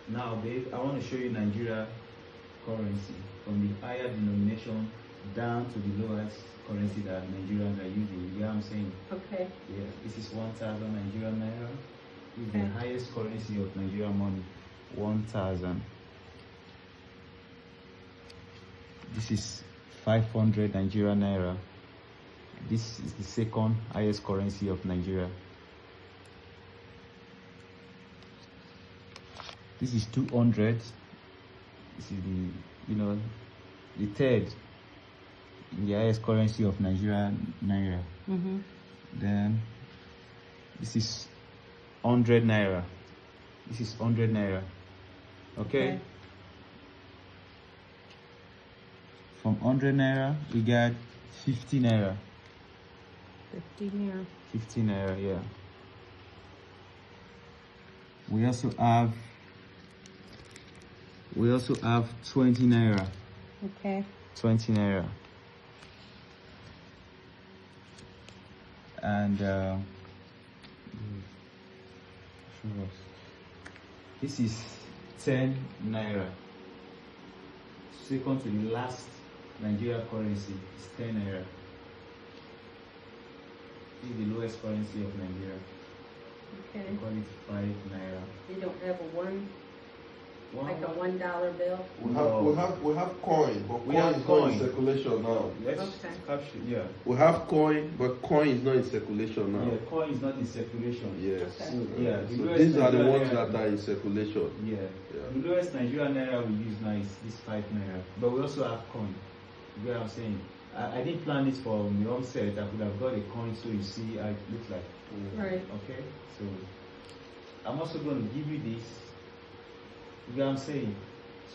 Now, babe, I want to show you Nigeria currency from the higher denomination down to the lowest currency that Nigerians are using. You know what I'm saying? Okay. Yeah, this is 1,000 Nigerian naira. This is the Okay. highest currency of Nigerian money. 1,000. This is 500 Nigerian naira. This is the second highest currency of Nigeria. This is 200. This is the third in the highest currency of Nigeria naira. Then this is 100 naira. This is 100 naira. Okay. From 100 naira we got 50 naira. 50 naira. 50 naira, yeah. We also have 20 naira. Okay. 20 naira. And this is 10 naira. Second to the last Nigeria currency is 10 naira. This is the lowest currency of Nigeria. Okay. We call it 5 naira. You don't have a one, like a One- $1 bill? We have coin, but We coin have is not coin. in circulation now. Let's Okay. capture, yeah. We have coin, but coin is not in circulation now. Yeah, coin is not in circulation. Yes. Okay. So, yeah, the So lowest these are the Nigerian ones naira- that are in circulation. Yeah. Yeah. The lowest Nigerian naira we use now is this 5 naira. But we also have coin. You get what I'm saying? I didn't plan this for my own set. I could have got a coin so you see how it looks like. Right. Okay? So I'm also going to give you this. You get what I'm saying?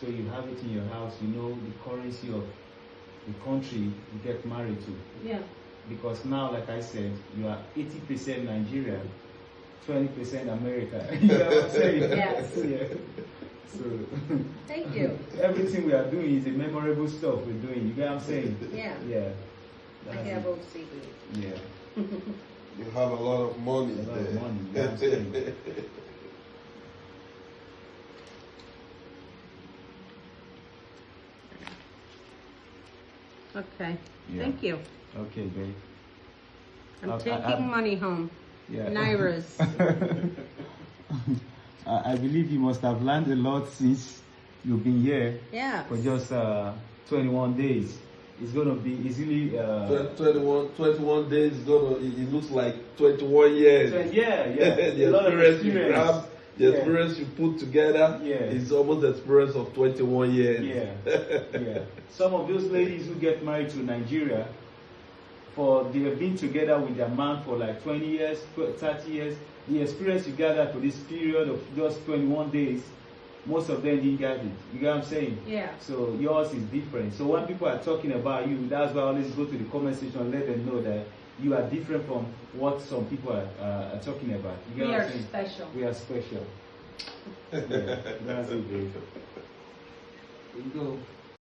So you have it in your house, you know the currency of the country you get married to. Yeah. Because now, like I said, you are 80% Nigeria, 20% America. You know what I'm saying? Yes. Yeah. So Thank you. everything we are doing is a memorable stuff we're doing. You get what I'm saying? Yeah. Yeah. I That's have it. OCD. Yeah. You have a lot of money A lot there. of money. You get what I'm saying? Okay. Yeah. Thank you. Okay, babe. I'm I- taking money home. Yeah. Nairas. I believe you must have learned a lot since you've been here Yeah. for just 21 days. It's going to be easily 21 days is gonna. It looks like 21 years. yeah. The A lot of experience you grab, the Yeah. experience you put together, Yeah. is almost the experience of 21 years. Yeah. Some of those ladies who get married to Nigeria, they have been together with their man for like 20 years, 30 years. The experience you gather for this period of just 21 days, most of them didn't get it. You get what I'm saying? Yeah. So yours is different. So when people are talking about you, that's why I always go to the comment section and let them know that you are different from what some people are talking about. You get We what are I'm saying? special. We are special. Yeah, that's it, babe. There you go.